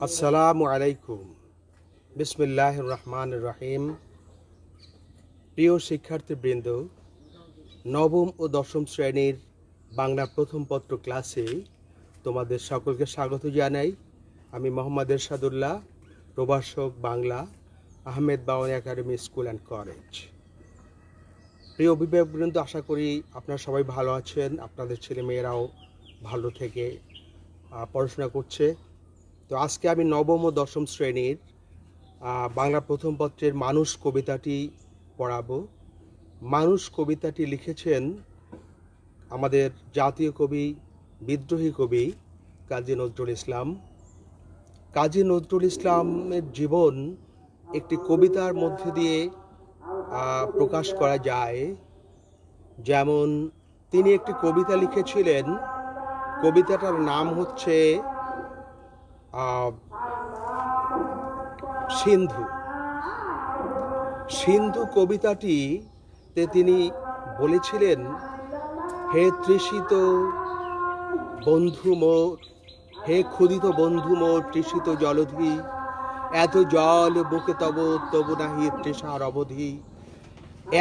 আসসালামু আলাইকুম। বিসমিল্লাহির রহমানির রহিম। প্রিয় শিক্ষার্থীবৃন্দ, নবম ও দশম শ্রেণীর বাংলা প্রথম পত্র ক্লাসে তোমাদের সকলকে স্বাগত জানাই। আমি মোহাম্মদ এরশাদুল্লাহ, প্রভাষক Bangla, Ahmed Bawani academy school and college. প্রিয় অভিভাবকবৃন্দ, আশা করি আপনারা সবাই ভালো আছেন, আপনাদের ছেলেমেয়েরাও ভালো থেকে পড়াশোনা করছে। তো আজকে আমি নবম ও দশম শ্রেণীর বাংলা প্রথম পত্রের মানুষ কবিতাটি পড়াবো। মানুষ কবিতাটি লিখেছেন আমাদের জাতীয় কবি, বিদ্রোহী কবি কাজী নজরুল ইসলাম। কাজী নজরুল ইসলামের জীবন একটি কবিতার মধ্যে দিয়ে প্রকাশ করা যায়। যেমন তিনি একটি কবিতা লিখেছিলেন, কবিতাটার নাম হচ্ছে সিন্ধু। সিন্ধু কবিতাটিতে তিনি বলেছিলেন, হে তৃষিত বন্ধু মোর, হে ক্ষুদিত বন্ধু মোর তৃষিত জলধি, এত জল বুকে তব তবু নাহি তৃষার অবধি,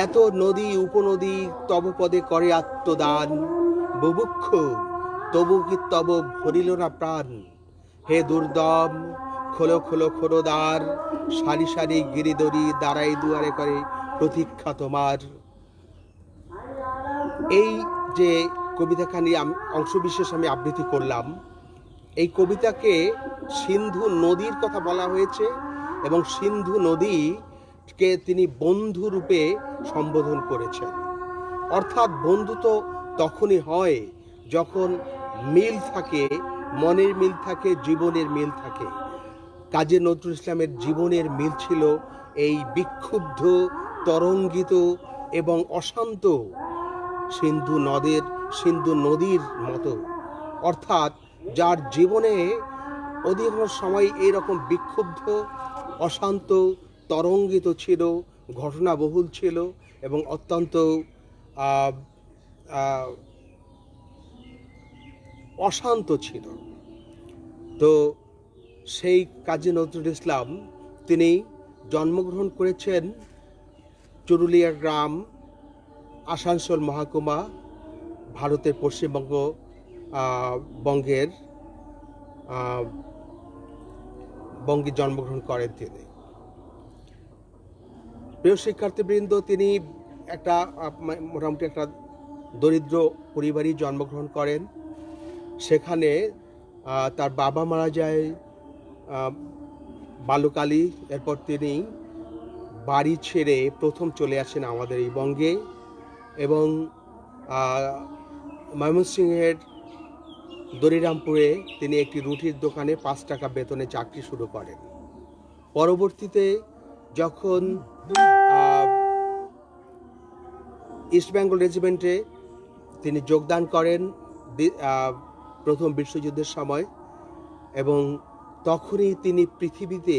এত নদী উপনদী তব পদে করে আত্মদান, বুভুক্ষ তবু কি তব ভরিল না প্রাণ, হে দুর্দম খোলো খোলো খোলো দ্বার, সারি সারি গিরিদরি দাঁড়াই দুয়ারে করে প্রতীক্ষা তোমার। এই যে কবিতাখানি অংশবিশেষ আমি আবৃত্তি করলাম, এই কবিতাকে সিন্ধু নদীর কথা বলা হয়েছে এবং সিন্ধু নদীকে তিনি বন্ধু রূপে সম্বোধন করেছেন। অর্থাৎ বন্ধু তো তখনই হয় যখন মিল থাকে, মনের মিল থাকে, জীবনের মিল থাকে। কাজী নজরুল ইসলামের জীবনের মিল ছিল এই বিক্ষুব্ধ, তরঙ্গিত এবং অশান্ত সিন্ধু নদীর মতো। অর্থাৎ যার জীবনে অধিকাংশ সময় এইরকম বিক্ষুব্ধ, অশান্ত, তরঙ্গিত ছিল, ঘটনাবহুল ছিল এবং অত্যন্ত অশান্ত ছিল। তো সেই কাজী নজরুল ইসলাম তিনি জন্মগ্রহণ করেছেন চুরুলিয়া গ্রাম, আসানসোল মহকুমা, ভারতের পশ্চিমবঙ্গ বঙ্গে জন্মগ্রহণ করেন তিনি। প্রিয় শিক্ষার্থীবৃন্দ, তিনি মোটামুটি একটা দরিদ্র পরিবারই জন্মগ্রহণ করেন। সেখানে তার বাবা মারা যায় বাল্যকালই। এরপর তিনি বাড়ি ছেড়ে প্রথম চলে আসেন আমাদের এই বঙ্গে এবং ময়মনসিংহের দরিরামপুরে তিনি একটি রুটির দোকানে 5 টাকা বেতনে চাকরি শুরু করেন। পরবর্তীতে যখন ইস্ট বেঙ্গল রেজিমেন্টে তিনি যোগদান করেন প্রথম বিশ্বযুদ্ধের সময়, এবং তখনই তিনি পৃথিবীতে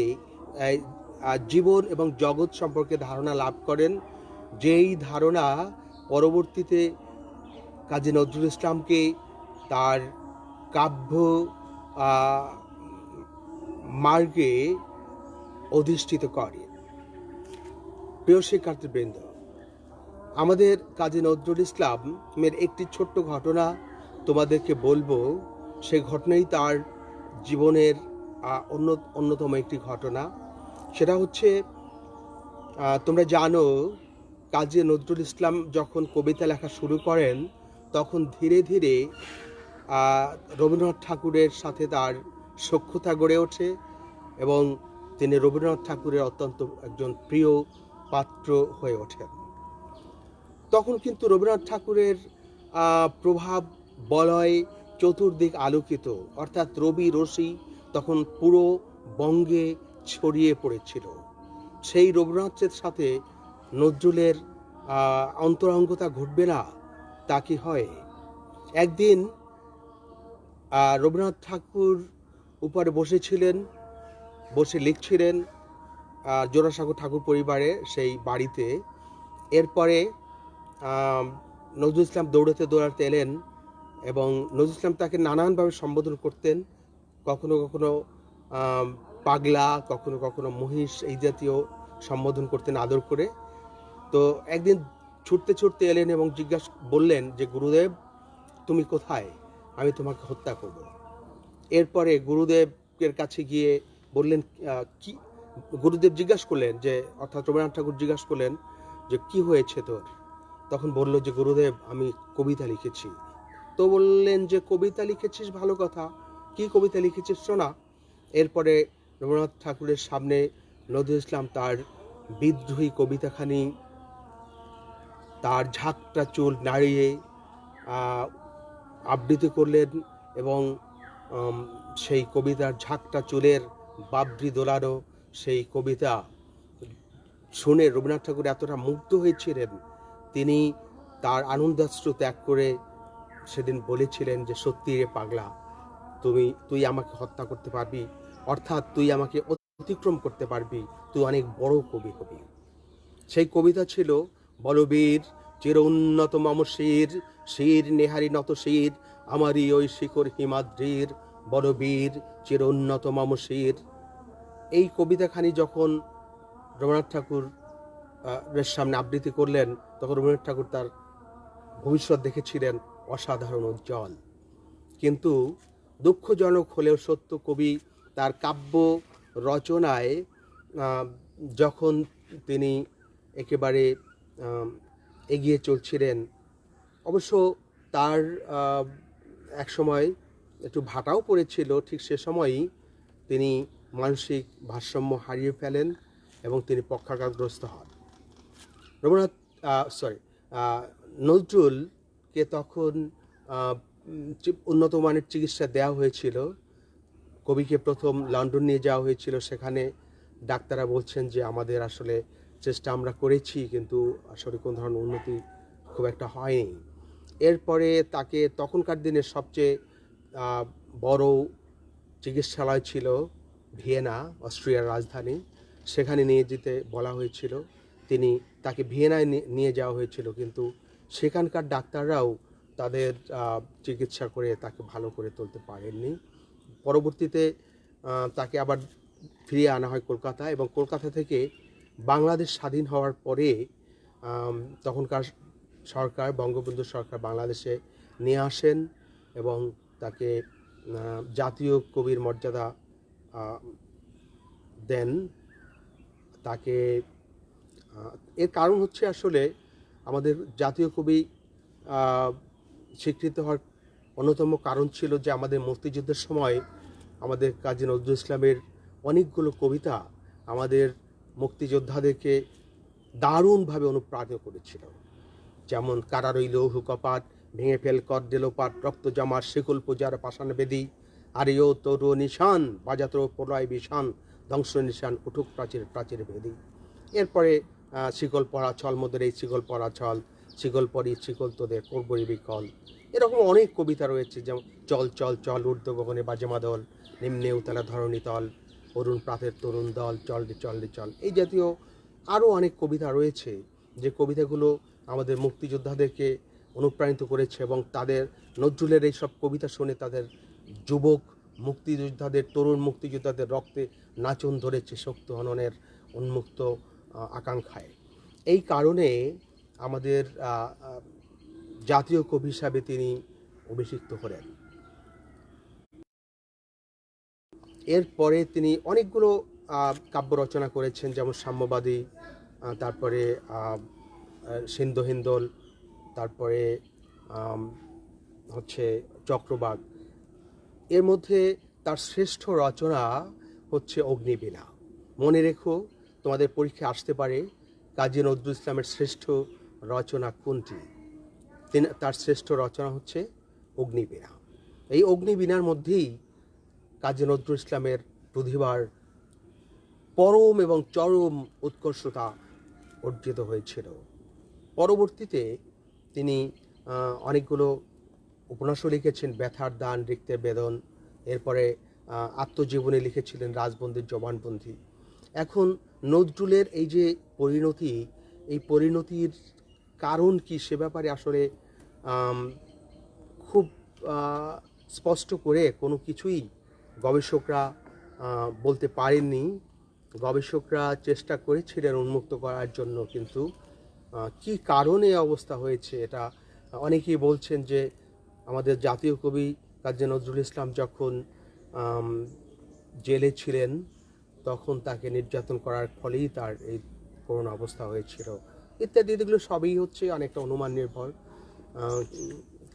জীবন এবং জগৎ সম্পর্কে ধারণা লাভ করেন, যেই ধারণা পরবর্তীতে কাজী নজরুল ইসলামকে তার কাব্য মার্গে অধিষ্ঠিত করে। প্রিয় শিক্ষার্থীবৃন্দ, আমাদের কাজী নজরুল ইসলামের একটি ছোট্ট ঘটনা তোমাদেরকে বলবো। সেই ঘটনাই তার জীবনের অন্যতম একটি ঘটনা। সেটা হচ্ছে, তোমরা জানো, কাজী নজরুল ইসলাম যখন কবিতা লেখা শুরু করেন তখন ধীরে ধীরে রবীন্দ্রনাথ ঠাকুরের সাথে তার সখ্যতা গড়ে ওঠে এবং তিনি রবীন্দ্রনাথ ঠাকুরের অত্যন্ত একজন প্রিয় পাত্র হয়ে ওঠেন। তখন কিন্তু রবীন্দ্রনাথ ঠাকুরের প্রভাব বলয় চতুর্দিক আলোকিত, অর্থাৎ রবি রশ্মি তখন পুরো বঙ্গে ছড়িয়ে পড়েছিল। সেই রবীন্দ্রনাথের সাথে নজরুলের অন্তরঙ্গতা ঘটবে না, তা কি হয়? একদিন রবীন্দ্রনাথ ঠাকুর উপরে বসে লিখছিলেন জোড়াসাঁকো ঠাকুর পরিবারে সেই বাড়িতে। এরপরে নজরুল ইসলাম দৌড়াতে এলেন এবং নজরুল ইসলাম তাকে নানানভাবে সম্বোধন করতেন। কখনো কখনো পাগলা, কখনো কখনো মহিষ এই জাতীয় সম্বোধন করতেন আদর করে। তো একদিন ছুটতে ছুটতে এলেন এবং বললেন যে, গুরুদেব তুমি কোথায়, আমি তোমাকে হত্যা করব। এরপরে গুরুদেবের কাছে গিয়ে বললেন, কি গুরুদেব জিজ্ঞাসা করলেন যে, অর্থাৎ রবীন্দ্রনাথ ঠাকুর জিজ্ঞাসা করলেন যে কি হয়েছে তোর। তখন বলল যে, গুরুদেব আমি কবিতা লিখেছি। তো বললেন যে, কবিতা লিখেছিস ভালো কথা, কি কবিতা লিখেছিস শোনা। এরপরে রবীন্দ্রনাথ ঠাকুরের সামনে নজরুল ইসলাম তার বিদ্রোহী কবিতাখানি তার ঝাঁকটা চুল নাড়িয়ে আবৃত্তি করলেন এবং সেই কবিতার ঝাঁকটা চুলের বাবরি দোলানো সেই কবিতা শুনে রবীন্দ্রনাথ ঠাকুর এতটা মুগ্ধ হয়েছিলেন, তিনি তার আনন্দাশ্রু ত্যাগ করে সেদিন বলেছিলেন যে, সত্যি রে পাগলা, তুই আমাকে হত্যা করতে পারবি, অর্থাৎ তুই আমাকে অতিক্রম করতে পারবি, তুই অনেক বড় কবি হবি। সেই কবিতা ছিল, বলবীর চির উন্নত মম শির, শির নেহারি নত শির, আমারই ওই শিখর হিমাদ্রির, বলবীর চির উন্নত মম শির। এই কবিতাখানি যখন রবীন্দ্রনাথ ঠাকুর সামনে আবৃত্তি করলেন, তখন রবীন্দ্রনাথ ঠাকুর তার ভবিষ্যৎ দেখেছিলেন অসাধারণ উজ্জ্বল। কিন্তু দুঃখজনক হলেও সত্য, কবি তার কাব্য রচনায় যখন তিনি একেবারে এগিয়ে চলছিলেন, অবশ্য তার এক সময় একটু ভাটাও পড়েছিল, ঠিক সে সময়ই তিনি মানসিক ভারসাম্য হারিয়ে ফেলেন এবং তিনি পক্ষাঘাতগ্রস্ত হন। নজরুলকে তখন উন্নত মানের চিকিৎসা দেওয়া হয়েছিল। কবিকে প্রথম লন্ডন নিয়ে যাওয়া হয়েছিল, সেখানে ডাক্তাররা বলছেন যে, আমাদের আসলে চেষ্টা আমরা করেছি, কিন্তু আসলে কোনো ধরনের উন্নতি খুব একটা হয়নি। এরপরে তাকে তখনকার দিনের সবচেয়ে বড় চিকিৎসালয় ছিল ভিয়েনা, অস্ট্রিয়ার রাজধানী, সেখানে নিয়ে যেতে বলা হয়েছিল। তাকে ভিয়েনায় নিয়ে যাওয়া হয়েছিল, কিন্তু সেখানকার ডাক্তাররাও তাদের চিকিৎসা করে তাকে ভালো করে তুলতে পারেননি। পরবর্তীতে তাকে আবার ফিরিয়ে আনা হয় কলকাতায়, এবং কলকাতা থেকে বাংলাদেশ স্বাধীন হওয়ার পরে তখনকার সরকার, বঙ্গবন্ধু সরকার বাংলাদেশে নিয়ে আসেন এবং তাকে জাতীয় কবির মর্যাদা দেন। তাকে এর কারণ হচ্ছে, আসলে আমাদের জাতীয় কবি স্বীকৃত হওয়ার অন্যতম কারণ ছিল যে, আমাদের মুক্তিযুদ্ধের সময় আমাদের কাজী নজরুল ইসলামের অনেকগুলো কবিতা আমাদের মুক্তিযোদ্ধাদেরকে দারুণভাবে অনুপ্রাণিত করেছিল। যেমন, কারারই লৌহ কপাট, ভেঙে ফেল কর দেলোপাট, রক্ত জমার শিকুল পূজার পাষাণ বেদী, আরিও তরু নিশান, বাজাত প্রলয় বিষান, ধ্বংস নিশান উঠুক প্রাচীর প্রাচীর ভেদী। এরপরে শিকল পরা ছল মোদের এই শিকল পরা ছল, শিকল পরি শিকল তোদের করবরি বিকল। এরকম অনেক কবিতা রয়েছে, যেমন চল চল চল ঊর্ধ্ব গগনে বাজে মাদল, নিম্নে উতলা ধরণী তল, অরুণ প্রাতের তরুণ দল, চল রে চল রে চল। এই জাতীয় আরও অনেক কবিতা রয়েছে, যে কবিতাগুলো আমাদের মুক্তিযোদ্ধাদেরকে অনুপ্রাণিত করেছে, এবং তাদের নজরুলের এই সব কবিতা শুনে তাদের যুবক মুক্তিযোদ্ধাদের, তরুণ মুক্তিযোদ্ধাদের রক্তে নাচন ধরেছে শক্ত হননের উন্মুক্ত আকাঙ্ক্ষায়। এই কারণে আমাদের জাতীয় কবি হিসাবে তিনি অভিষিক্ত হলেন। এরপরে তিনি অনেকগুলো কাব্য রচনা করেছেন, যেমন সাম্যবাদী, তারপরে সিন্ধু হিন্দোল, তারপরে হচ্ছে চক্রবাক। এর মধ্যে তার শ্রেষ্ঠ রচনা হচ্ছে অগ্নিবীণা। মনে রেখো, তোমাদের পরীক্ষা আসতে পারে কাজী নজরুল ইসলামের শ্রেষ্ঠ রচনা কোনটি। তার শ্রেষ্ঠ রচনা হচ্ছে অগ্নিবীণা। এই অগ্নিবীণার মধ্যেই কাজী নজরুল ইসলামের প্রতিভার পরম এবং চরম উৎকর্ষতা অর্জিত হয়েছিল। পরবর্তীতে তিনি অনেকগুলো উপন্যাসও লিখেছেন, ব্যথার দান, রিক্তের বেদন। এরপরে আত্মজীবনী লিখেছিলেন, রাজবন্দির জবানবন্দি। এখন নজরুলের এই যে পরিণতি, এই পরিণতির কারণ কি, সে ব্যাপারে আসলে খুব স্পষ্ট করে কোনো কিছুই গবেষকরা বলতে পারেননি। গবেষকরা চেষ্টা করেছিলেন উন্মুক্ত করার জন্য, কিন্তু কী কারণে অবস্থা হয়েছে এটা অনেকেই বলছেন যে আমাদের জাতীয় কবি কাজী নজরুল ইসলাম যখন জেলে ছিলেন তখন তাকে নির্যাতন করার ফলেই তার এই করুণ অবস্থা হয়েছিল ইত্যাদি। এগুলো সবই হচ্ছে অনেকটা অনুমান নির্ভর,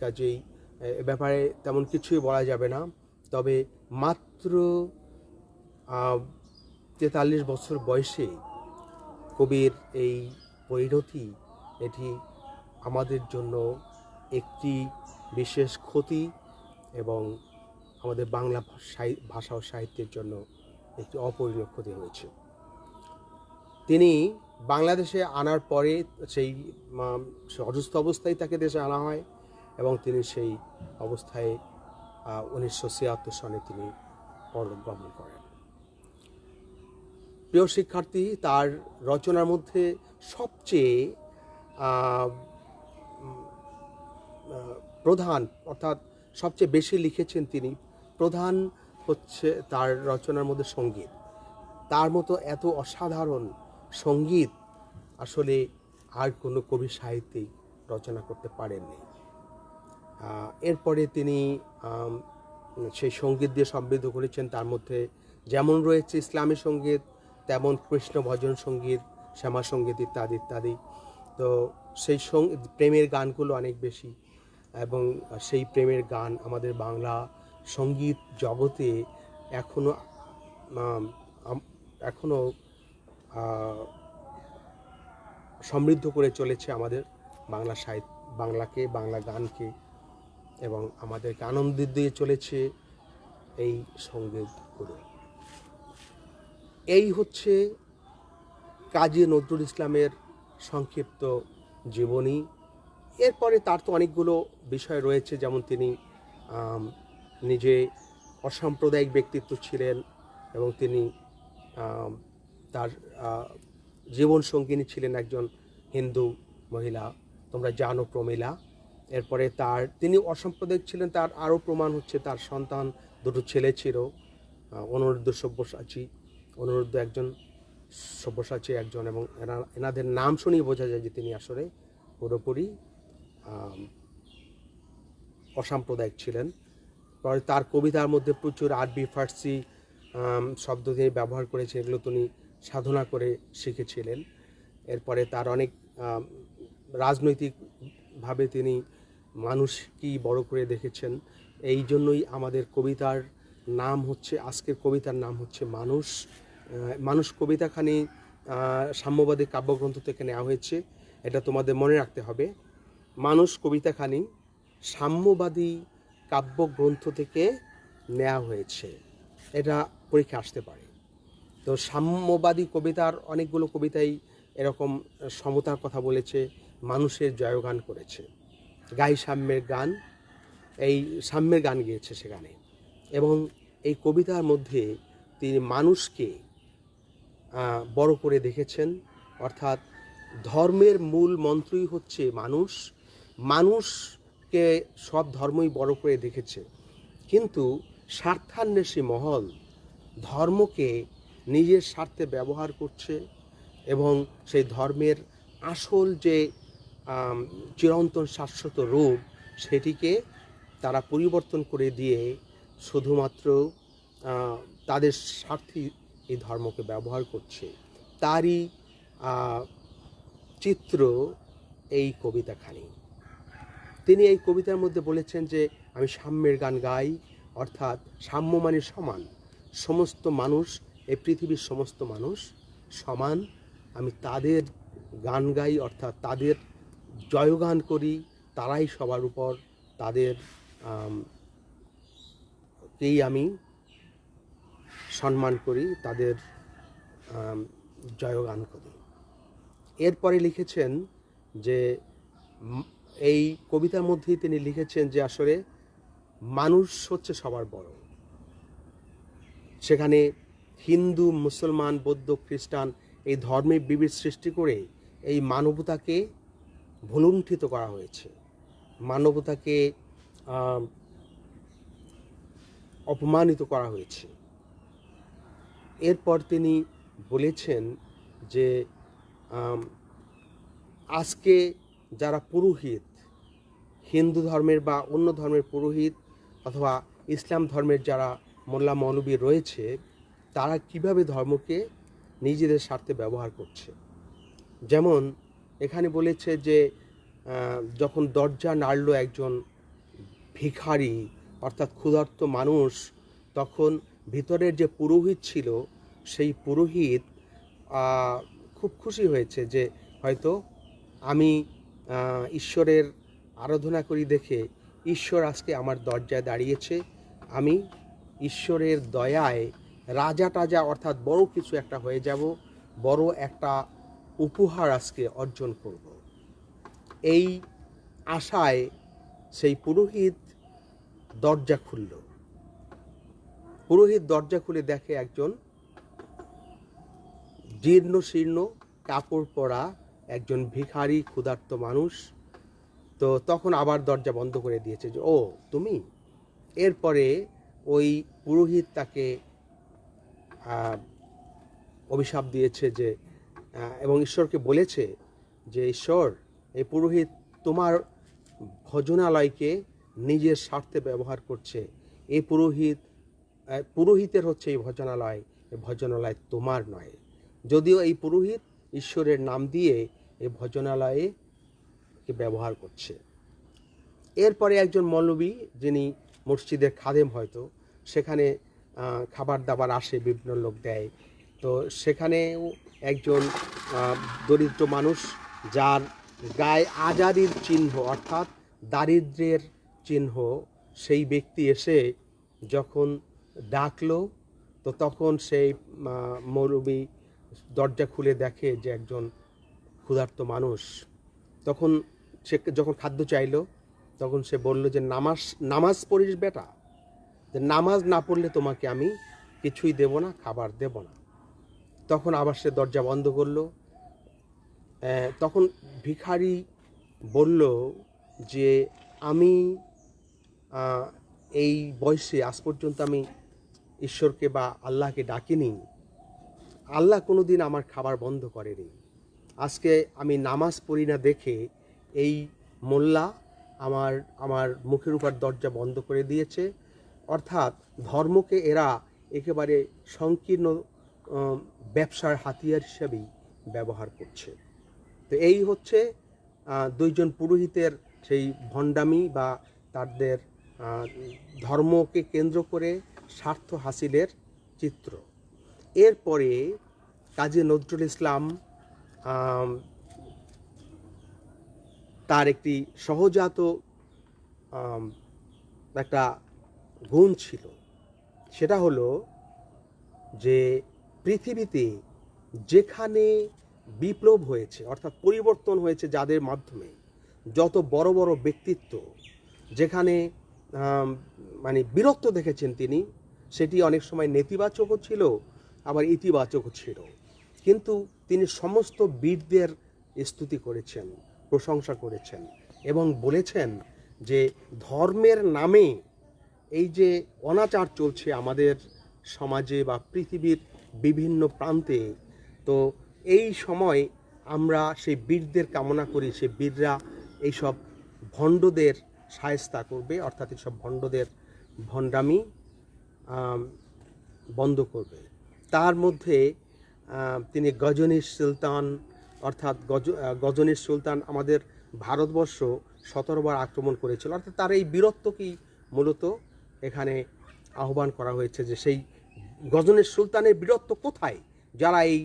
কাজেই এ ব্যাপারে তেমন কিছুই বলা যাবে না। তবে মাত্র 43 বছর বয়সে কবির এই পরিণতি, এটি আমাদের জন্য একটি বিশেষ ক্ষতি এবং আমাদের বাংলা ভাষা ও সাহিত্যের জন্য একটি অপূরণীয় ক্ষতি হয়েছে। তিনি বাংলাদেশে আনার পরে সেই অসুস্থ অবস্থায় তাকে দেশে আনা হয় এবং তিনি সেই অবস্থায় 1976 সনে তিনি পরলোক গমন করেন। প্রিয় শিক্ষার্থী, তার রচনার মধ্যে সবচেয়ে প্রধান, অর্থাৎ সবচেয়ে বেশি লিখেছেন তিনি, প্রধান হচ্ছে তার রচনার মধ্যে সঙ্গীত। তার মতো এত অসাধারণ সঙ্গীত আসলে আর কোনো কবি সাহিত্যিক রচনা করতে পারেননি। এরপরে তিনি সেই সঙ্গীত দিয়ে সমৃদ্ধ করেছেন। তার মধ্যে যেমন রয়েছে ইসলামী সঙ্গীত, তেমন কৃষ্ণ ভজন সঙ্গীত, শ্যামা সঙ্গীত ইত্যাদি ইত্যাদি। তো সেই প্রেমের গানগুলো অনেক বেশি, এবং সেই প্রেমের গান আমাদের বাংলা সঙ্গীত জগতে এখনো সমৃদ্ধ করে চলেছে আমাদের বাংলা সাহিত্য, বাংলাকে, বাংলা গানকে, এবং আমাদেরকে আনন্দ দিয়ে চলেছে এই সঙ্গীতগুলো। এই হচ্ছে কাজী নজরুল ইসলামের সংক্ষিপ্ত জীবনী। এরপরে তার তো অনেকগুলো বিষয় রয়েছে, যেমন তিনি নিজে অসাম্প্রদায়িক ব্যক্তিত্ব ছিলেন এবং তিনি তার জীবন সঙ্গিনী ছিলেন একজন হিন্দু মহিলা, তোমরা জানো, প্রমীলা। এরপরে তিনি অসাম্প্রদায়িক ছিলেন, তার আরও প্রমাণ হচ্ছে তার সন্তান দুটো ছেলে ছিল, অনুরুদ্ধ সব্যসাচী, অনুরুদ্ধ একজন, সব্যসাচী একজন, এবং এনাদের নাম শুনেই বোঝা যায় যে তিনি আসলে পুরোপুরি অসাম্প্রদায়িক ছিলেন। পরে তার কবিতার মধ্যে প্রচুর আরবি ফার্সি শব্দ তিনি ব্যবহার করেছেন, এগুলো তিনি সাধনা করে শিখেছিলেন। এরপরে তার অনেক রাজনৈতিকভাবে তিনি মানুষকেই বড় করে দেখেছেন। এই জন্যই আমাদের কবিতার নাম হচ্ছে, আজকের কবিতার নাম হচ্ছে মানুষ। মানুষ কবিতাখানি সাম্যবাদী কাব্যগ্রন্থ থেকে নেওয়া হয়েছে, এটা তোমাদের মনে রাখতে হবে। মানুষ কবিতাখানি সাম্যবাদী কাব্যগ্রন্থ থেকে নেওয়া হয়েছে, এটা পরীক্ষা আসতে পারে। তো সাম্যবাদী কবিতার অনেকগুলো কবিতাই এরকম সমতার কথা বলেছে, মানুষের জয়গান করেছে, গাই সাম্যের গান, এই সাম্যের গান গিয়েছে সেখানে। এবং এই কবিতার মধ্যে তিনি মানুষকে বড় করে দেখেছেন, অর্থাৎ ধর্মের মূল মন্ত্রই হচ্ছে মানুষ। মানুষকে সব ধর্মই বড় করে দেখেছে, কিন্তু স্বার্থান্বেষী মহল ধর্মকে নিজের স্বার্থে ব্যবহার করছে এবং সেই ধর্মের আসল যে চিরন্তন শাশ্বত রূপ, সেটিকে তারা পরিবর্তন করে দিয়ে শুধুমাত্র তাদের স্বার্থে এই ধর্মকে ব্যবহার করছে। তারই চিত্র এই কবিতাখানি। তিনি এই কবিতার মধ্যে বলেছেন যে আমি সাম্যের গান গাই, অর্থাৎ সাম্য মানে সমান, সমস্ত মানুষ, এই পৃথিবীর সমস্ত মানুষ সমান, আমি তাদের গান গাই, অর্থাৎ তাদের জয়গান করি, তারাই সবার উপর, তাদেরকেই আমি সম্মান করি, তাদের জয়গান করি। এরপরে লিখেছেন যে এই কবিতার মধ্যেই তিনি লিখেছেন যে আসলে মানুষ হচ্ছে সবার বড়। সেখানে হিন্দু, মুসলমান, বৌদ্ধ, খ্রিস্টান এই ধর্মের বিভেদ সৃষ্টি করে এই মানবতাকে ভুলুণ্ঠিত করা হয়েছে, মানবতাকে অপমানিত করা হয়েছে। এরপর তিনি বলেছেন যে আজকে যারা পুরোহিত, হিন্দু ধর্মের বা অন্য ধর্মের পুরোহিত অথবা ইসলাম ধর্মের যারা মোল্লা মৌলবী রয়েছে, তারা কিভাবে ধর্মকে নিজেদের স্বার্থে ব্যবহার করছে। যেমন এখানে বলেছে যে যখন দরজা নাড়ল একজন ভিখারি অর্থাৎ ক্ষুধার্ত মানুষ, তখন ভিতরের যে পুরোহিত ছিল সেই পুরোহিত খুব খুশি হয়েছে যে হয়তো আমি ঈশ্বরের আরাধনা করি দেখে ঈশ্বর আজকে আমার দরজায় দাঁড়িয়েছে, আমি ঈশ্বরের দয়ায় রাজা টাজা অর্থাৎ বড় কিছু একটা হয়ে যাব, বড় একটা উপহার আজকে অর্জন করব। এই আশায় সেই পুরোহিত দরজা খুলল। পুরোহিত দরজা খুলে দেখে একজন জীর্ণ শীর্ণ কাপড় পরা একজন ভিখারি ক্ষুধার্ত মানুষ। তো তখন আবার দরজা বন্ধ করে দিয়েছে যে ও তুমি। এরপরে ওই পুরোহিত তাকে অভিশাপ দিয়েছে যে এবং ঈশ্বরকে বলেছে যে ঈশ্বর, এই পুরোহিত তোমার ভজনালয়কে নিজের স্বার্থে ব্যবহার করছে। এই পুরোহিতের হচ্ছে এই ভজনালয়, এই ভজনালয় তোমার নয়। যদিও এই পুরোহিত ঈশ্বরের নাম দিয়ে এই ভজনালয়ে ব্যবহার করছে। এরপরে একজন মৌলবী, যিনি মসজিদের খাদেম, হয়তো সেখানে খাবার দাবার আসে, বিভিন্ন লোক দেয়। তো সেখানেও একজন দরিদ্র মানুষ, যার গায়ে আজারির চিহ্ন অর্থাৎ দারিদ্র্যের চিহ্ন, সেই ব্যক্তি এসে যখন ডাকলো, তো তখন সেই মৌলবী দরজা খুলে দেখে যে একজন ক্ষুধার্ত মানুষ। তখন সে যখন খাদ্য চাইলো, তখন সে বলল যে নামাজ পড়িস বেটা, যে নামাজ না পড়লে তোমাকে আমি কিছুই দেব না, খাবার দেব না। তখন আবার সে দরজা বন্ধ করলো। তখন ভিখারি বলল যে আমি এই বয়সে আজ পর্যন্ত আমি ঈশ্বরকে বা আল্লাহকে ডাকিনি, আল্লাহ কোনো দিন আমার খাবার বন্ধ করেনি। আজকে আমি নামাজ পড়ি না দেখে এই মোল্লা আমার মুখের উপর দরজা বন্ধ করে দিয়েছে। অর্থাৎ ধর্মকে এরা একেবারে সংকীর্ণ ব্যবসার হাতিয়ার হিসাবেই ব্যবহার করছে। তো এই হচ্ছে দুইজন পুরোহিতের সেই ভণ্ডামি বা তাদের ধর্মকে কেন্দ্র করে স্বার্থ হাসিলের চিত্র। এরপরে কাজী নজরুল ইসলাম তার একটি সহজাত একটা গুণ ছিল, সেটা হলো যে পৃথিবীতে যেখানে বিপ্লব হয়েছে অর্থাৎ পরিবর্তন হয়েছে যাদের মাধ্যমে, যত বড় বড় ব্যক্তিত্ব যেখানে মানে বীরত্ব দেখেছেন তিনি, সেটি অনেক সময় নেতিবাচকও ছিল আবার ইতিবাচকও ছিল। কিন্তু তিনি সমস্ত বীরদের স্তুতি করেছেন, প্রশংসা করেছেন এবং বলেছেন যে ধর্মের নামে এই যে অনাচার চলছে আমাদের সমাজে বা পৃথিবীর বিভিন্ন প্রান্তে, তো এই সময় আমরা সেই বীরদের কামনা করি, সেই বীররা এইসব ভণ্ডদের শায়েস্তা করবে, অর্থাৎ এইসব ভণ্ডদের ভণ্ডামি বন্ধ করবে। তার মধ্যে তিনি গজনীর সুলতান অর্থাৎ গজনীর সুলতান আমাদের ভারতবর্ষ 17 বার আক্রমণ করেছিল, অর্থাৎ তার এই বীরত্বকেই মূলত এখানে আহ্বান করা হয়েছে যে সেই গজনীর সুলতানের বীরত্ব কোথায়, যারা এই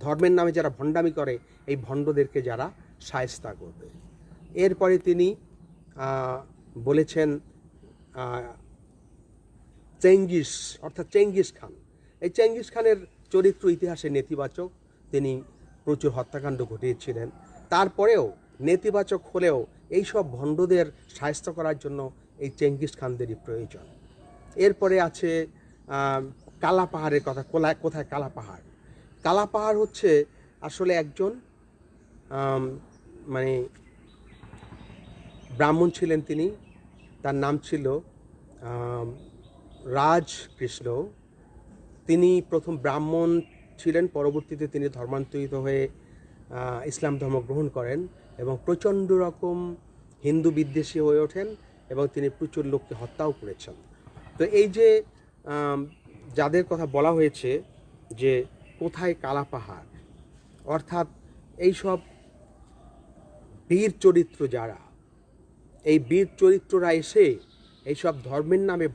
ধর্মের নামে যারা ভণ্ডামি করে, এই ভণ্ডদেরকে যারা শায়েস্তা করবে। এরপরে তিনি বলেছেন চেঙ্গিস অর্থাৎ চেঙ্গিস খান। এই চেঙ্গিস খানের চরিত্র ইতিহাসে নেতিবাচক, তিনি প্রচুর হত্যাকাণ্ড ঘটিয়েছিলেন। তারপরেও নেতিবাচক হলেও এইসব ভণ্ডদের শায়েস্তা করার জন্য এই চেঙ্গিস খানদেরই প্রয়োজন। এরপরে আছে কালা পাহাড়ের কথা। কোথায় কালা পাহাড়? কালা পাহাড় হচ্ছে আসলে একজন মানে ব্রাহ্মণ ছিলেন তিনি, তার নাম ছিল রাজকৃষ্ণ। তিনি প্রথম ব্রাহ্মণ ছিলেন, পরবর্তীতে তিনি ধর্মান্তরিত হয়ে ইসলাম ধর্ম গ্রহণ করেন এবং প্রচণ্ড রকম হিন্দু বিদ্বেষী হয়ে ওঠেন এবং তিনি প্রচুর লোককে হত্যাও করেছেন। তো এই যে যাদের কথা বলা হয়েছে যে কোথায় কালা পাহাড়, অর্থাৎ এইসব বীর চরিত্র যারা, এই বীর চরিত্ররা এসে এইসব ধর্মের নামে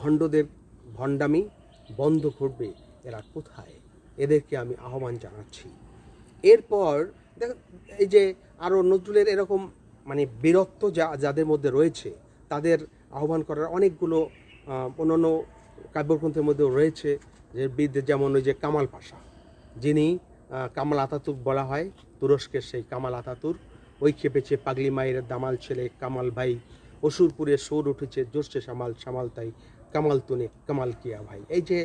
ভণ্ডদের ভণ্ডামি বন্ধ করবে, এরা কোথায়? এদেরকে আমি আহ্বান জানাচ্ছি। এরপর দেখো, এই যে আরও নজরুলের এরকম মানে বীরত্ব যাদের মধ্যে রয়েছে, তাদের আহ্বান করার অনেকগুলো অন্যান্য কাব্যগ্রন্থের মধ্যেও রয়েছে। যে বীরদের যেমন ওই যে কামাল পাশা, যিনি কামাল আতাতুর্ক বলা হয়, তুরস্কের সেই কামাল আতাতুর্ক। ওই খেপেছে পাগলি মায়ের দামাল ছেলে কামাল ভাই, অসুরপুরে সোর উঠেছে জোরসে সামাল সামাল তাই কামাল তুনে কামাল কিয়া ভাই। এই যে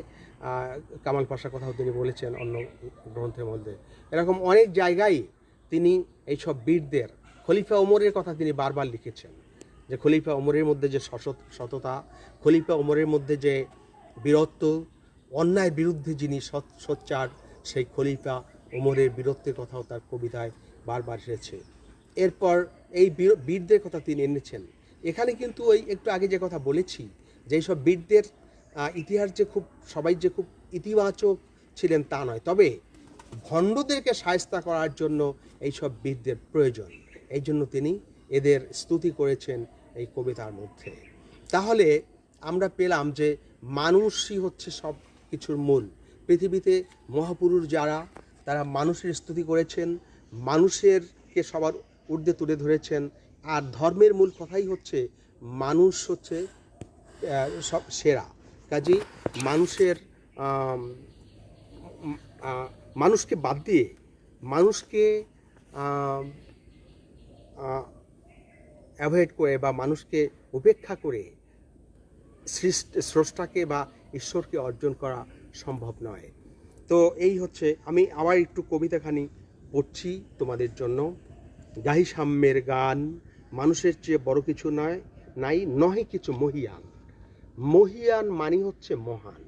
কামাল পাশার কথাও তিনি বলেছেন অন্য গ্রন্থের মধ্যে। এরকম অনেক জায়গায় তিনি এইসব বীরদের, খলিফা ওমরের কথা তিনি বারবার লিখেছেন, যে খলিফা ওমরের মধ্যে যে সততা, খলিফা ওমরের মধ্যে যে বীরত্ব, অন্যায়ের বিরুদ্ধে যিনি সোচ্চার, সেই খলিফা ওমরের বীরত্বের কথাও তার কবিতায় বারবার এসেছে। এরপর এই বীরদের কথা তিনি এনেছেন এখানে। কিন্তু ওই একটু আগে যে কথা বলেছি, যে এইসব বীরদের ইতিহাস যে খুব সবাই যে খুব ইতিবাচক ছিলেন তা নয়, তবে ভণ্ডদেরকে শায়েস্তা করার জন্য এইসব বীরদের প্রয়োজন। এই জন্য তিনি এদের স্তুতি করেছেন এই কবিতার মধ্যে। তাহলে আমরা পেলাম যে মানুষই হচ্ছে সব কিছুর মূল। পৃথিবীতে মহাপুরুষ যারা, তারা মানুষের স্তুতি করেছেন, মানুষেরকে সবার ঊর্ধ্বে তুলে ধরেছেন। আর ধর্মের মূল কথাই হচ্ছে মানুষ হচ্ছে সব সেরা। কাজেই মানুষকে বাদ দিয়ে, মানুষকে অ্যাভয়েড করে বা মানুষকে উপেক্ষা করে স্রষ্টাকে বা ঈশ্বরকে অর্জন করা সম্ভব নয়। তো এই হচ্ছে, আমি আবার একটু কবিতাখানি পড়ছি তোমাদের জন্য। গাহি সাম্যের গান, মানুষের চেয়ে বড় কিছু নহে কিছু মহিয়ান। মহিয়ান মানে হচ্ছে মহান,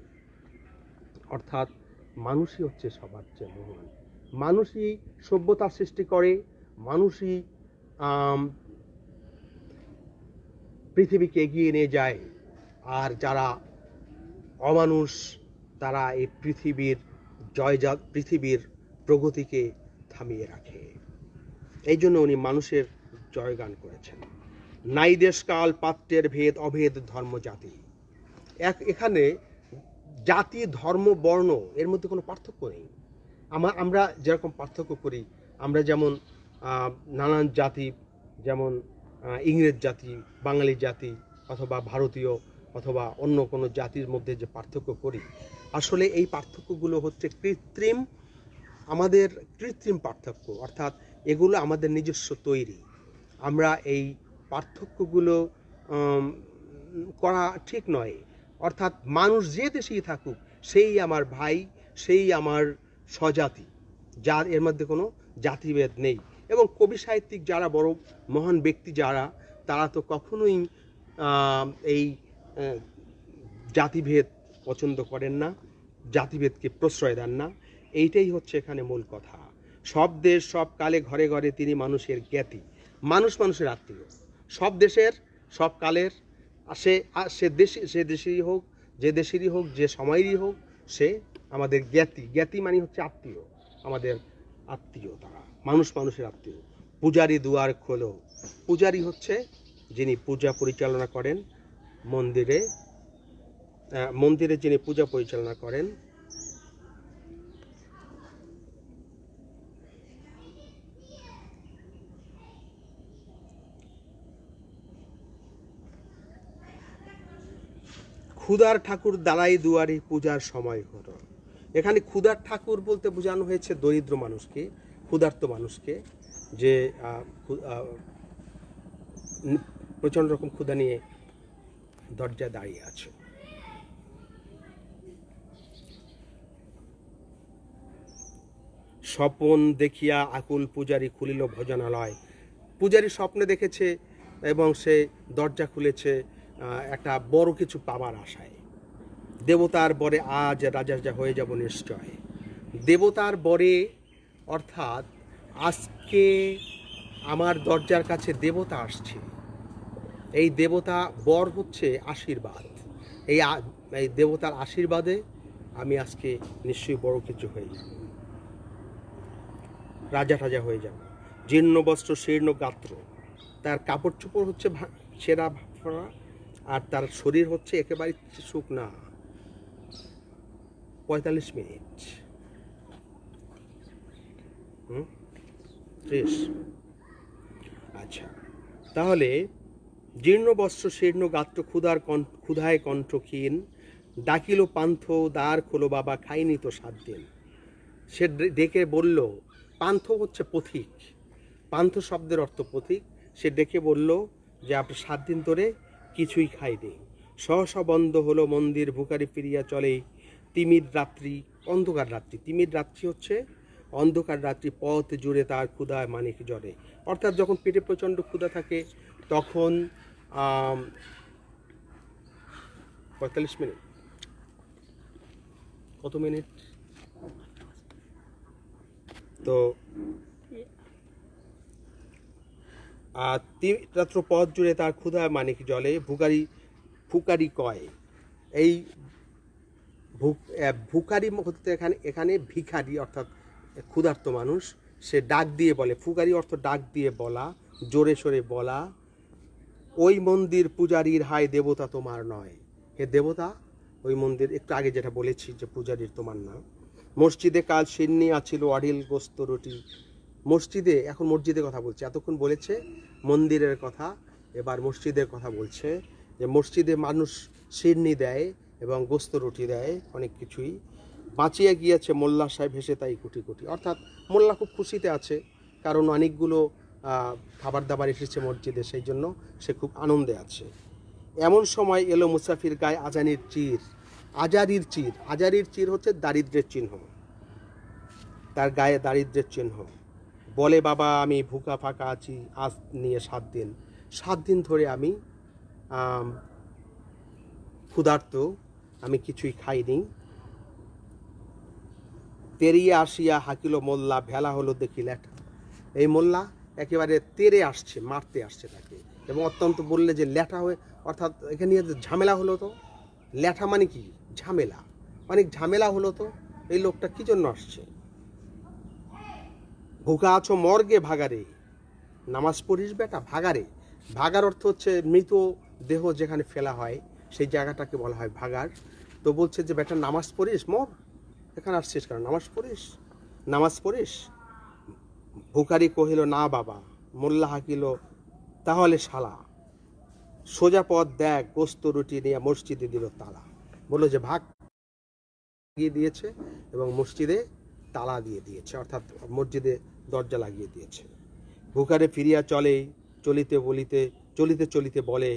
অর্থাৎ মানুষই হচ্ছে সবার চেয়ে মহান। মানুষই সভ্যতা সৃষ্টি করে, মানুষই পৃথিবীকে এগিয়ে নিয়ে যায়। আর যারা অমানুষ, তারা এই পৃথিবীর প্রগতিকে থামিয়ে রাখে। এই জন্য উনি মানুষের জয়গান করেছেন। নাই দেশকাল পাত্রের ভেদ অভেদ ধর্ম জাতি। এখানে জাতি ধর্ম বর্ণ এর মধ্যে কোনো পার্থক্য নেই। আমরা যেরকম পার্থক্য করি, আমরা যেমন নানান জাতি, যেমন ইংরেজ জাতি, বাঙালি জাতি, অথবা ভারতীয় অথবা অন্য কোনো জাতির মধ্যে যে পার্থক্য করি, আসলে এই পার্থক্যগুলো হচ্ছে আমাদের কৃত্রিম পার্থক্য। অর্থাৎ এগুলো আমাদের নিজস্ব তৈরি। আমরা এই পার্থক্যগুলো করা ঠিক নয়। অর্থাৎ মানুষ যে দেশেই থাকুক, সেই আমার ভাই, সেই আমার স্বজাতি, যার এর মধ্যে কোনো জাতিভেদ নেই। এবং কবি সাহিত্যিক যারা, বড় মহান ব্যক্তি যারা, তারা তো কখনোই এই জাতিভেদ পছন্দ করেন না, জাতিভেদকে প্রশ্রয় দেন না। এইটাই হচ্ছে এখানে মূল কথা। সব দেশ সব কালে ঘরে ঘরে তিনি মানুষের জ্ঞাতি। মানুষ মানুষের আত্মীয়, সব দেশের সব কালের। সে দেশেরই হোক, যে দেশেরই হোক, যে সময়েরই হোক, সে আমাদের জ্ঞাতি মানে হচ্ছে আত্মীয়, আমাদের আত্মীয়। তারা মানুষ মানুষের আত্মীয়। পূজারি দুয়ার খোলো। পূজারি হচ্ছে যিনি পূজা পরিচালনা করেন, মন্দিরে যিনি পূজা পরিচালনা করেন। ক্ষুধার ঠাকুর দাঁড়াই দুয়ারে পূজার সময় হলো। এখানে ক্ষুধার ঠাকুর বলতে বোঝানো হয়েছে দরিদ্র মানুষকে, ক্ষুধার্ত মানুষকে, যে প্রচণ্ড রকম ক্ষুধা নিয়ে দরজায় দাঁড়িয়ে আছে। স্বপন দেখিয়া আকুল পূজারী খুলিল ভজনালয়। পূজারী স্বপ্নে দেখেছে এবং সে দরজা খুলেছে একটা বড় কিছু পাবার আশায়। দেবতার বরে আজ রাজা হয়ে যাব নিশ্চয়। দেবতার বরে অর্থাৎ আজকে আমার দরজার কাছে দেবতা আসছে। এই দেবতা বর হচ্ছে আশীর্বাদ। এই দেবতার আশীর্বাদে আমি আজকে নিশ্চয়ই বড় কিছু হয়ে যাব, রাজা হয়ে যাব। জীর্ণ বস্ত্র শীর্ণ গাত্র, তার কাপড় চোপড় হচ্ছে ছেঁড়া ফাড়া, আর তার শরীর হচ্ছে একেবারে শুকনা। 45 মিনিট, 30। আচ্ছা, তাহলে জীর্ণ বস্ত্র শীর্ণ গাত্র ক্ষুধায় কণ্ঠক্ষীণ, ডাকিল পান্থ দ্বার খোলো বাবা, খাইনি তো 7 দিন। সে ডেকে বলল, পান্থ হচ্ছে পথিক, পান্থ শব্দের অর্থ পথিক। সে ডেকে বলল যে আপনি 7 দিন ধরে কিছুই খাইনি। সহসা বন্ধ হলো মন্দির, ভুখারি ফিরিয়া চলে। তিমির রাত্রি, অন্ধকার রাত্রি, তিমির রাত্রি হচ্ছে অন্ধকার রাত্রি, পথ জুড়ে তার ক্ষুধায় মানিক জ্বরে। অর্থাৎ যখন পেটে প্রচণ্ড ক্ষুধা থাকে তখন 45 মিনিট, কত মিনিট? তো রাত্র পথ জুড়ে তার ক্ষুধায় মানিক জলে, ফুকারি কয়। এই ভুকারি হতে এখানে ভিখারি অর্থাৎ ক্ষুধার্ত মানুষ। সে ডাক দিয়ে বলে, ফুকারি অর্থ ডাক দিয়ে বলা, জোরে সোরে বলা, ওই মন্দির পূজারীর হায় দেবতা তোমার নয়। হে দেবতা, ওই মন্দির, একটু আগে যেটা বলেছি যে পূজারীর তোমার না। মসজিদে কাল সিন্নি আছিল অঢিল গোস্ত রুটি। মসজিদে, এখন মসজিদের কথা বলছে, এতক্ষণ বলেছে মন্দিরের কথা, এবার মসজিদের কথা বলছে যে মসজিদে মানুষ সিন্নি দেয় এবং গোস্ত রুটি দেয়, অনেক কিছুই। বাঁচিয়ে গিয়েছে মোল্লা সাহেব হেসে তাই কোটি কোটি। অর্থাৎ মোল্লা খুব খুশিতে আছে, কারণ অনেকগুলো খাবার দাবার এসেছে মসজিদে, সেই জন্য সে খুব আনন্দে আছে। এমন সময় এলো মুসাফির গায়ে আজানির চির, আজারির চির, আজারির চির হচ্ছে দারিদ্র্যের চিহ্ন, তার গায়ে দারিদ্র্যের চিহ্ন। বলে বাবা আমি ভুকা ফাঁকা আছি আজ নিয়ে 7 দিন, 7 দিন ধরে আমি ক্ষুধার্ত, আমি কিছুই খাইনি। তেরিয়ে আসিয়া হাকিল মোল্লা, ভেলা হলো দেখি ল্যাঠা। এই মোল্লা একেবারে তেরে আসছে, মারতে আসছে তাকে, এবং অত্যন্ত বললে যে ল্যাঠা হয়ে, অর্থাৎ এখানে ঝামেলা হলো। তো ল্যাঠা মানে কি? ঝামেলা, অনেক ঝামেলা হলো। তো এই লোকটা কি জন্য আসছে? ভুকা আছো মর্গে ভাগারে, নামাজ পড়িস বেটা ভাগারে। ভাগার অর্থ হচ্ছে মৃত দেহ যেখানে ফেলা হয় সেই জায়গাটাকে বলা হয় ভাগার। তো বলছে যে বেটা নামাজ পড়িস, মর, এখানে আসছিস কারণ নামাজ পড়িস, নামাজ পড়িস। ভুকারি কহিল না বাবা। মোল্লা হাকিল তাহলে শালা, সোজা পথ দেখ, গোস্ত রুটি নিয়ে মসজিদে দিল তালা। বললো যে ভাগ লাগিয়ে দিয়েছে এবং মসজিদে তালা দিয়ে দিয়েছে, অর্থাৎ মসজিদে দরজা লাগিয়ে দিয়েছে। ভুখারে ফিরিয়া চলে, চলিতে চলিতে বলে,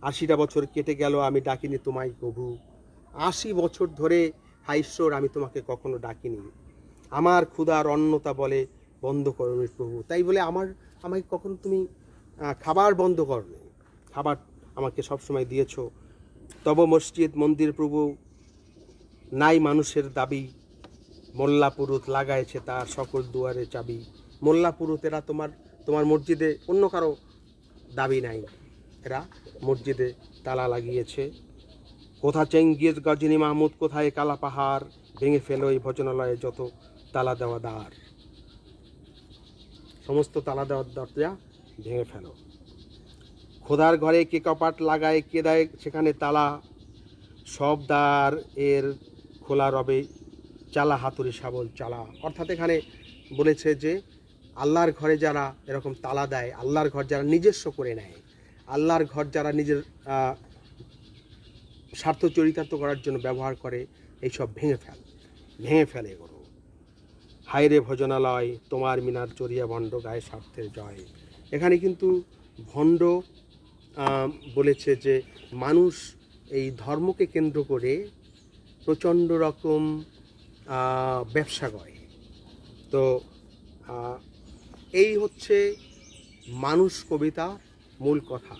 80টা বছর কেটে গেল আমি ডাকিনি তোমায় কভু। 80 বছর ধরে হায় ঈশ্বর আমি তোমাকে কখনো ডাকিনি। আমার ক্ষুধার অন্নতা বলে বন্ধ করনি প্রভু। তাই বলে আমাকে কখনো তুমি খাবার বন্ধ করনি, খাবার আমাকে সবসময় দিয়েছ। তব মসজিদ মন্দির প্রভু নাই মানুষের দাবি, মোল্লা পুরুত লাগাইছে তার সকল দুয়ারে চাবি। মোল্লা পুরুত এরা তোমার মসজিদে অন্য কারো দাবি নাই, এরা মসজিদে তালা লাগিয়েছে। কোথা চেঙ্গিজ গজনী মাহমুদ, কোথায় কালা পাহাড়, ভেঙে ফেলো এই ভজনালয়ে যত তালা দেওয়া দ্বার। সমস্ত তালা দেওয়ার দরজা ভেঙে ফেলো। খোদার ঘরে কে কপাট লাগায়, কে দেয় সেখানে তালা, সব দ্বার এর খোলা রবে, চালা হাতুড়ি শাবল চালা। অর্থাৎ এখানে বলেছে যে আল্লাহর ঘরে যারা এরকম তালা দেয়, আল্লাহর ঘর যারা নিজস্ব করে নেয়, আল্লাহর ঘর যারা নিজের স্বার্থ চরিতার্থ করার জন্য ব্যবহার করে, এইসব ভেঙে ফেলে এগুলো। হায়রে ভজনালয় তোমার মিনার চড়িয়া ভণ্ড গায়ে স্বার্থের জয়। এখানে কিন্তু ভণ্ড বলেছে যে মানুষ এই ধর্মকে কেন্দ্র করে প্রচণ্ড রকম ব্যবসা করে। তো এই হচ্ছে মানুষ কবিতা, মূল কথা।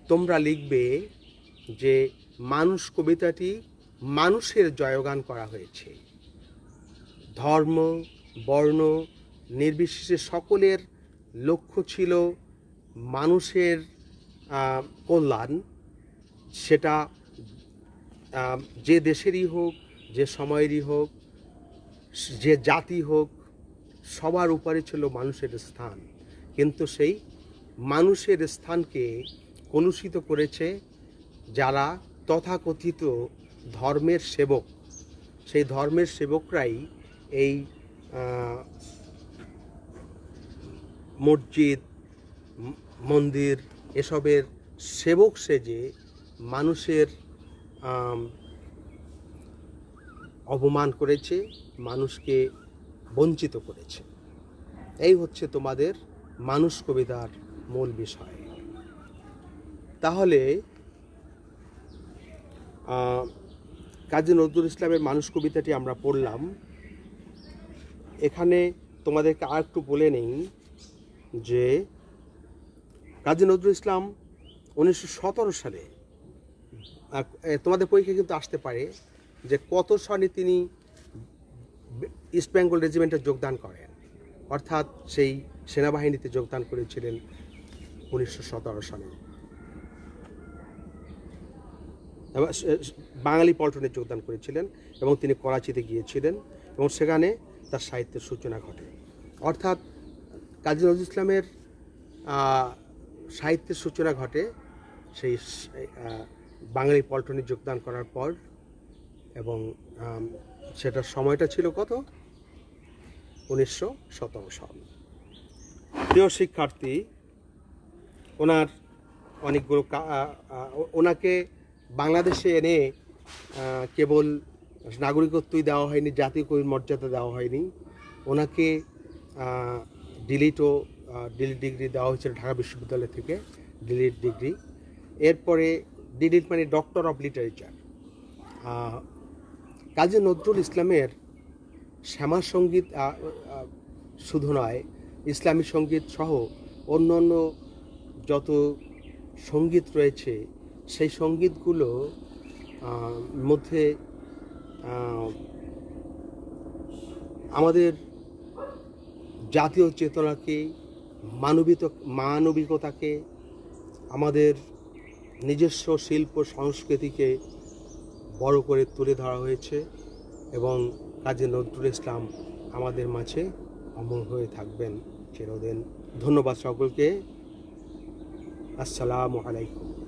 তোমরা লিখবে যে মানুষ কবিতাটি মানুষের জয়গান করা হয়েছে। ধর্ম বর্ণ নির্বিশেষে সকলের লক্ষ্য ছিল মানুষের কল্যাণ। সেটা যে দেশেরই হোক, যে সময়েরই হোক, যে জাতি হোক, সবার উপরে ছিল মানুষের স্থান। কিন্তু সেই মানুষের স্থানকে কলুষিত করেছে যারা তথাকথিত ধর্মের সেবক। সেই ধর্মের সেবকরাই এই মসজিদ মন্দির এসবের সেবক সেজে মানুষের অপমান করেছে, মানুষকে বঞ্চিত করেছে। এই হচ্ছে তোমাদের মানুষ কবিতার মূল বিষয়। তাহলে কাজী নজরুল ইসলামের মানুষ কবিতাটি আমরা পড়লাম। এখানে তোমাদেরকে আর একটু বলে নেই যে কাজী নজরুল ইসলাম 1917 সালে, তোমাদের পরীক্ষা কিন্তু আসতে পারে যে কত সালে তিনি ইস্ট বেঙ্গল রেজিমেন্টে যোগদান করেন, অর্থাৎ সেই সেনাবাহিনীতে যোগদান করেছিলেন 1917 সালে। বাঙালি পল্টনে যোগদান করেছিলেন এবং তিনি করাচিতে গিয়েছিলেন এবং সেখানে তার সাহিত্যের সূচনা ঘটে। অর্থাৎ কাজী নজরুল ইসলামের সাহিত্যের সূচনা ঘটে সেই বাঙালি পল্টনে যোগদান করার পর, এবং সেটার সময়টা ছিল কত? 1917 সাল। প্রিয় শিক্ষার্থী, ওনার অনেকগুলো ওনাকে বাংলাদেশে এনে কেবল নাগরিকত্বই দেওয়া হয়নি, জাতীয় কবির মর্যাদা দেওয়া হয়নি, ওনাকে ডিলিট ডিগ্রি দেওয়া হয়েছিল ঢাকা বিশ্ববিদ্যালয় থেকে, ডিলিট ডিগ্রি। এরপরে ডিলিট মানে doctor of literature. Kazi Nazrul ইসলামের শ্যামা সঙ্গীত শুধু নয়, ইসলামী সঙ্গীত সহ অন্য অন্য যত সঙ্গীত রয়েছে সেই সঙ্গীতগুলো মধ্যে আমাদের জাতীয় চেতনাকে, মানবিকতাকে, আমাদের নিজস্ব শিল্প সংস্কৃতিকে বড় করে তুলে ধরা হয়েছে এবং কাজী নজরুল ইসলাম আমাদের মাঝে অমর হয়ে থাকবেন চিরদিন। ধন্যবাদ সকলকে। আসসালামু আলাইকুম।